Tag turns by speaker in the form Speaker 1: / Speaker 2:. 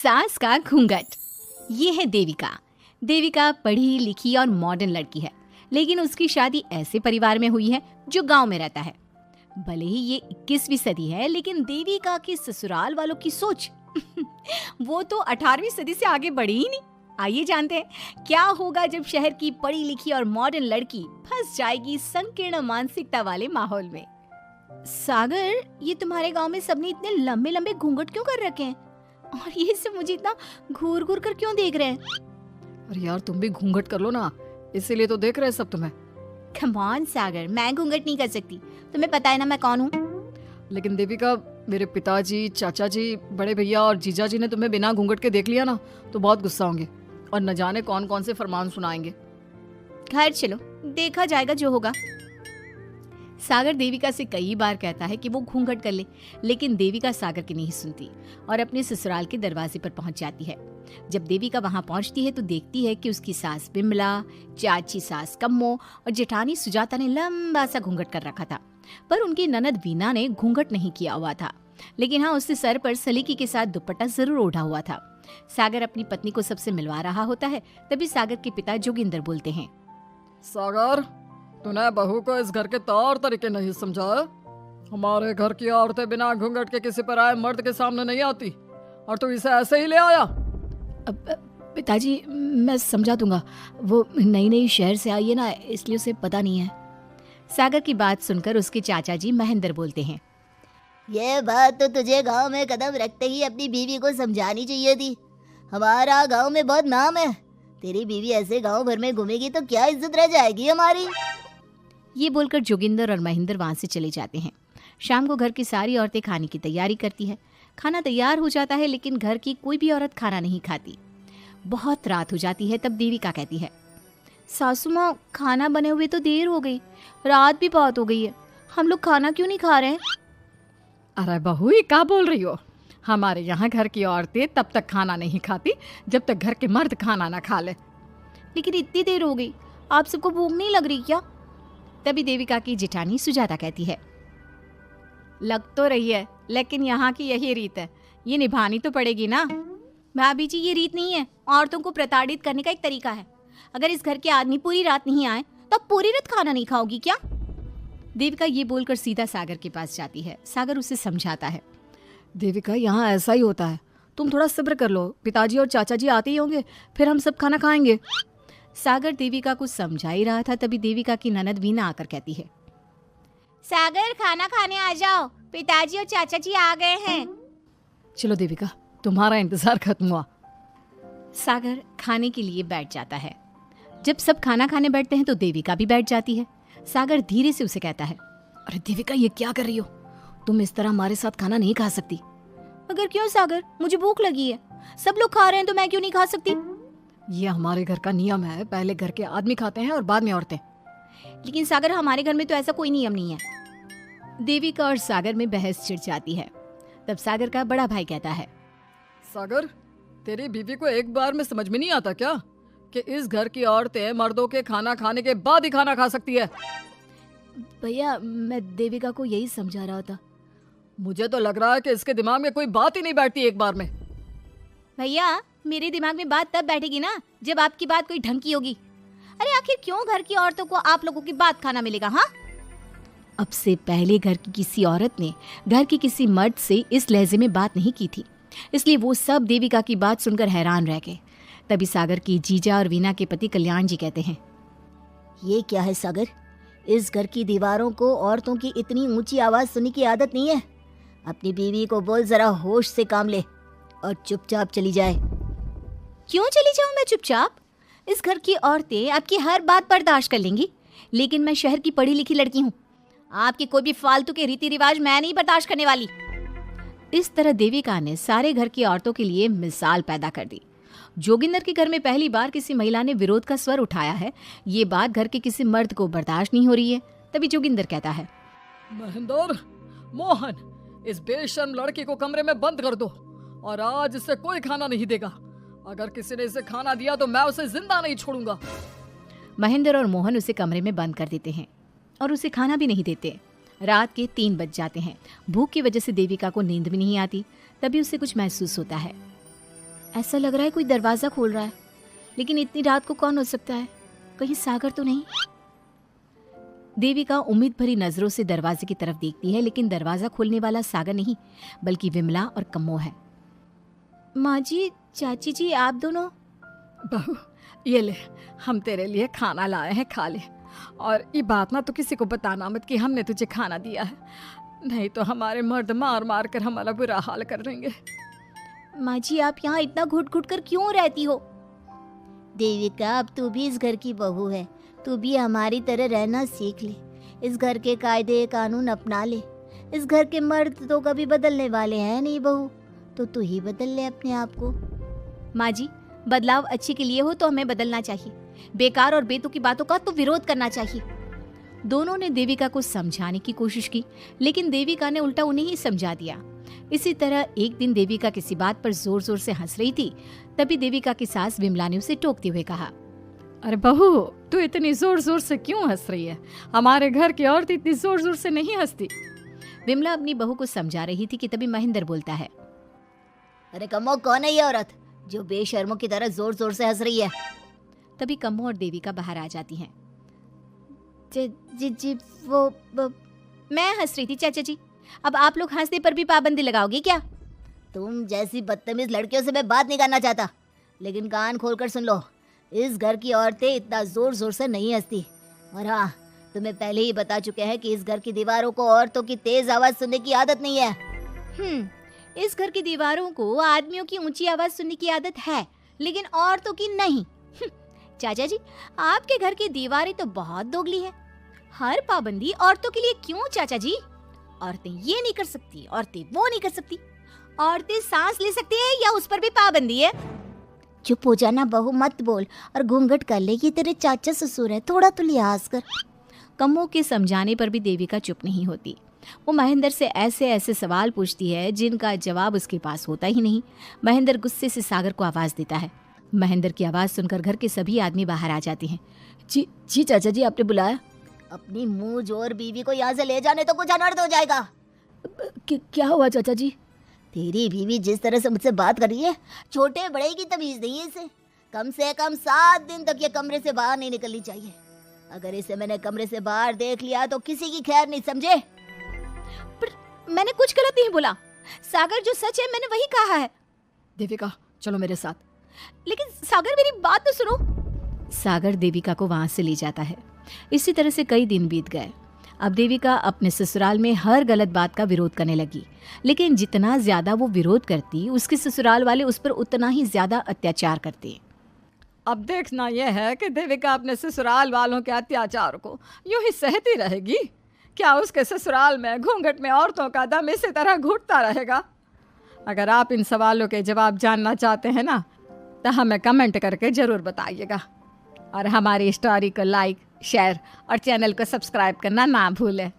Speaker 1: सास का घूंघट। ये है देविका। देविका पढ़ी लिखी और मॉडर्न लड़की है, लेकिन उसकी शादी ऐसे परिवार में हुई है जो गांव में रहता है। भले ही ये 21वीं सदी है, लेकिन देविका की ससुराल वालों की सोच वो तो 18वीं सदी से आगे बढ़ी ही नहीं। आइए जानते हैं क्या होगा जब शहर की पढ़ी लिखी और मॉडर्न लड़की फंस जाएगी संकीर्ण मानसिकता वाले माहौल में। सागर, ये तुम्हारे गांव में सबने इतने लंबे लंबे घूंघट क्यों कर रखे हैं? और ये सब मुझे इतना घूर घूर कर क्यों देख रहे हैं?
Speaker 2: अरे यार, तुम भी घूंघट कर लो ना, इसीलिए तो देख रहे हैं सब तुम्हें।
Speaker 1: कम ऑन सागर, मैं घूंघट नहीं कर सकती। तुम्हें पता है ना मैं कौन हूँ।
Speaker 2: लेकिन देविका, मेरे पिताजी, चाचा जी, बड़े भैया और जीजा जी ने तुम्हें बिना घूंघट के देख लिया ना तो बहुत गुस्सा होंगे और न जाने कौन कौन से फरमान सुनाएंगे।
Speaker 1: घर चलो, देखा जाएगा जो होगा। सागर देविका से कई बार कहता है कि वो घूंघट कर ले, लेकिन देविका सागर की नहीं सुनती और अपने ससुराल के दरवाजे पर पहुंच जाती है। जब देविका वहां पहुंचती है तो देखती है कि उसकी सास बिमला, चाची सास कम्मो और जेठानी सुजाता ने लंबा सा घूंघट कर रखा था, पर उनकी ननद वीना ने घूंघट नहीं किया हुआ था। लेकिन हाँ, उसने सर पर सलीकी के साथ दुपट्टा जरूर ओढ़ा हुआ था। सागर अपनी पत्नी को सबसे मिलवा रहा होता है, तभी सागर के पिता जोगिंदर बोलते हैं,
Speaker 2: सागर, तूने बहू को इस घर के तौर तरीके नहीं समझा। हमारे घर की औरतें बिना घूंघट के किसी पर आए मर्द के सामने नहीं आती और तू इसे ऐसे ही ले आया।
Speaker 1: पिताजी, मैं समझा दूंगा। वो नई नई शहर से आई है ना, इसलिए उसे पता नहीं है। सागर की बात सुनकर उसके चाचा जी महेंद्र बोलते हैं,
Speaker 3: ये बात तो तुझे गांव में कदम रखते ही अपनी बीवी को समझानी चाहिए थी। हमारा गांव में बहुत नाम है। तेरी बीवी ऐसे गांव भर में घूमेगी तो क्या इज्जत रह जाएगी हमारी।
Speaker 1: ये बोलकर जोगिंदर और महेंद्र वहां से चले जाते हैं। शाम को घर की सारी औरतें खाने की तैयारी करती है। खाना तैयार हो जाता है, लेकिन घर की कोई भी औरत खाना नहीं खाती। बहुत रात हो जाती है, तब देविका कहती है, सासू माँ, खाना बने हुए तो देर हो गई, रात भी बहुत हो गई है, हम लोग खाना क्यों नहीं खा रहे हैं?
Speaker 2: अरे बहू, ये क्या बोल रही हो? हमारे यहाँ घर की औरतें तब तक खाना नहीं खाती जब तक घर के मर्द खाना ना खा ले।
Speaker 1: लेकिन इतनी देर हो गई, आप सबको भूख नहीं लग रही क्या? तभी देविका की जेठानी सुजाता कहती है, लग तो रही है, लेकिन यहाँ की यही रीत है, ये निभानी तो पड़ेगी ना। भाभी जी, ये रीत नहीं है, औरतों को प्रताड़ित करने का एक तरीका है। अगर इस घर के आदमी पूरी रात नहीं आए तो आप पूरी रात खाना नहीं खाओगी क्या? देविका ये बोलकर सीधा सागर के पास जाती है। सागर उसे समझाता है,
Speaker 2: देविका, यहाँ ऐसा ही होता है, तुम थोड़ा सब्र कर लो, पिताजी और चाचा जी आते ही होंगे, फिर हम सब खाना खाएंगे।
Speaker 1: सागर देविका को समझा ही रहा था, तभी देविका की ननद वीना आकर कहती है, सागर, खाना खाने आ जाओ, पिताजी और चाचा जी आ गए हैं।
Speaker 2: चलो देविका, तुम्हारा इंतजार खत्म हुआ।
Speaker 1: सागर खाने के लिए बैठ जाता है। जब सब खाना खाने बैठते हैं तो देविका भी बैठ जाती है। सागर धीरे से उसे कहता है,
Speaker 2: अरे देविका, ये क्या कर रही हो? तुम इस तरह हमारे साथ खाना नहीं खा सकती।
Speaker 1: मगर क्यों सागर, मुझे भूख लगी है, सब लोग खा रहे हैं तो मैं क्यों नहीं खा सकती?
Speaker 2: ये हमारे घर का नियम है, पहले घर के आदमी खाते हैं और बाद में औरतें।
Speaker 1: लेकिन सागर, हमारे घर में तो ऐसा कोई नियम नहीं है। देविका और सागर में बहस छिड़ जाती है। तब सागर का बड़ा भाई कहता है,
Speaker 2: सागर, तेरी बीवी को एक बार में समझ में नहीं आता क्या कि इस घर की औरतें मर्दों के खाना खाने के बाद ही खाना खा सकती है?
Speaker 1: भैया, मैं देविका को यही समझा रहा था।
Speaker 2: मुझे तो लग रहा है कि इसके दिमाग में कोई बात ही नहीं बैठती एक बार में।
Speaker 1: भैया, मेरे दिमाग में बात तब बैठेगी ना जब आपकी बात कोई ढंग की होगी। अरे आखिर क्यों घर की औरतों को आप लोगों की बात खाना मिलेगा? हाँ, अब से पहले घर की किसी औरत ने घर के किसी मर्द से इस लहजे में बात नहीं की थी, इसलिए वो सब देविका की बात सुनकर हैरान रह गए। तभी सागर की जीजा और वीना के पति कल्याण जी कहते हैं,
Speaker 3: ये क्या है सागर, इस घर की दीवारों को औरतों की इतनी ऊंची आवाज सुनने की आदत नहीं है। अपनी बीवी को बोल जरा होश से काम ले और चुपचाप चली जाए।
Speaker 1: क्यों चली जाऊं मैं चुपचाप? इस घर की औरतें आपकी हर बात बर्दाश्त कर लेंगी, लेकिन मैं शहर की पढ़ी लिखी लड़की हूँ। आपके कोई भी फालतू के रीति रिवाज मैं नहीं बर्दाश्त करने वाली। इस तरह देविका ने सारे घर की औरतों के लिए मिसाल पैदा कर दी। जोगिंदर के घर में पहली बार किसी महिला ने विरोध का स्वर उठाया है। ये बात घर के किसी मर्द को बर्दाश्त नहीं हो रही है। तभी जोगिंदर कहता है,
Speaker 2: महेंद्र, मोहन, इस बेशर्म लड़की को कमरे में बंद कर दो और आज इसे कोई खाना नहीं देगा। अगर किसी ने इसे खाना दिया तो मैं उसे जिंदा नहीं छोड़ूंगा।
Speaker 1: महेंद्र और मोहन उसे कमरे में बंद कर देते हैं और उसे खाना भी नहीं देते। रात के 3 बज जाते हैं। भूख की वजह से देविका को नींद भी नहीं आती। तभी उसे कुछ महसूस होता है। ऐसा लग रहा है कोई दरवाजा खोल रहा है, लेकिन इतनी रात को कौन हो सकता है? कहीं सागर तो नहीं? देविका उम्मीद भरी नजरों से दरवाजे की तरफ देखती है, लेकिन दरवाजा खोलने वाला सागर नहीं बल्कि विमला और कम्मो है। माँ जी, चाची जी, आप दोनों?
Speaker 2: बहू ये ले, हम तेरे लिए खाना लाए हैं, खा ले। और ये बात ना तो किसी को बताना मत कि हमने तुझे खाना दिया है, नहीं तो हमारे मर्द मार मार कर हमारा बुरा हाल कर देंगे।
Speaker 1: माँ जी, आप यहाँ इतना घुट घुट कर क्यों रहती हो?
Speaker 3: देविका, अब तू भी इस घर की बहू है, तू भी हमारी तरह रहना सीख ले। इस घर के कायदे कानून अपना ले। इस घर के मर्द तो कभी बदलने वाले हैं नहीं बहू, तो तू ही बदल ले अपने आप को।
Speaker 1: माँ जी, बदलाव अच्छे के लिए हो तो हमें बदलना चाहिए, बेकार और बेतुकी बातों का तो विरोध करना चाहिए। दोनों ने देविका को समझाने की कोशिश की, लेकिन देविका ने उल्टा उन्हें ही समझा दिया। इसी तरह एक दिन देविका किसी बात पर जोर जोर से हंस रही थी, तभी देविका की सास विमला ने उसे टोकते हुए कहा,
Speaker 2: अरे बहू, तू इतनी जोर जोर से क्यों हंस रही है? हमारे घर की औरत इतनी जोर जोर से नहीं हंसती।
Speaker 1: विमला अपनी बहू को समझा रही थी कि तभी महेंद्र बोलता है,
Speaker 3: अरे कम्मो, कौन है ये औरत जो बेशर्मों की तरह जोर जोर से हंस रही है?
Speaker 1: तभी कम्मो और देविका बाहर आ जाती हैं।
Speaker 3: जी वो
Speaker 1: मैं हंस रही थी चाचा जी, अब आप लोग हंसने पर भी पाबंदी लगाओगे क्या?
Speaker 3: तुम जैसी बदतमीज लड़कियों से मैं बात नहीं करना चाहता, लेकिन कान खोलकर सुन लो, इस घर की औरतें इतना जोर जोर से नहीं हंसती। और हाँ, तुम्हें पहले ही बता चुके हैं कि इस घर की दीवारों को औरतों की तेज आवाज सुनने की आदत नहीं है।
Speaker 1: इस घर की दीवारों को आदमियों की ऊंची आवाज सुनने की आदत है, लेकिन औरतों की नहीं। चाचा जी, आपके घर की दीवारें तो बहुत दोगली है। हर पाबंदी औरतों के लिए क्यों चाचा जी? औरतें ये नहीं कर सकती, औरतें वो नहीं कर सकती, औरतें सांस ले सकती है या उस पर भी पाबंदी है?
Speaker 3: चुप हो जाना बहू, मत बोल और घूंघट कर ले, ये तेरे चाचा ससुर है, थोड़ा तो लिहाज कर।
Speaker 1: कम्मो के समझाने पर भी देविका चुप नहीं होती। वो महेंद्र से ऐसे ऐसे सवाल पूछती है जिनका जवाब उसके पास होता ही नहीं। महेंद्र गुस्से से सागर को आवाज देता है। महेंद्र की आवाज सुनकर घर के सभी आदमी बाहर आ जाते हैं।
Speaker 3: जी जी चाचा जी, आपने बुलाया? अपनी मुंह जोर बीवी को यहाँ से ले जाने तो कुछ अनर्थ हो जाएगा।
Speaker 1: क्या हुआ चाचा जी?
Speaker 3: तेरी बीवी जिस तरह से मुझसे बात कर रही है, छोटे बड़े की तमीज नहीं है इसे। कम से कम 7 दिन तक ये कमरे से बाहर नहीं निकलनी चाहिए। अगर इसे मैंने कमरे से बाहर देख लिया तो किसी की खैर नहीं, समझे?
Speaker 1: पर मैंने कुछ गलत नहीं बोला, सागर जो सच है मैंने वही कहा है।
Speaker 2: देविका, चलो मेरे साथ।
Speaker 1: लेकिन सागर, मेरी बात तो सुनो। सागर देविका को वहां से ले जाता है। इसी तरह से कई दिन बीत गए। अब देविका अपने ससुराल में हर गलत बात का विरोध करने लगी, लेकिन जितना ज्यादा वो विरोध करती, उसके ससुराल वाले उस पर उतना ही ज्यादा अत्याचार करते।
Speaker 2: अब देखना यह है कि देविका अपने ससुराल वालों के अत्याचार को यूं ही सहती रहेगी। क्या उसके ससुराल में घूंघट में औरतों का दम इसी तरह घुटता रहेगा? अगर आप इन सवालों के जवाब जानना चाहते हैं ना, तो हमें कमेंट करके ज़रूर बताइएगा। और हमारी स्टोरी को लाइक, शेयर और चैनल को सब्सक्राइब करना ना भूलें।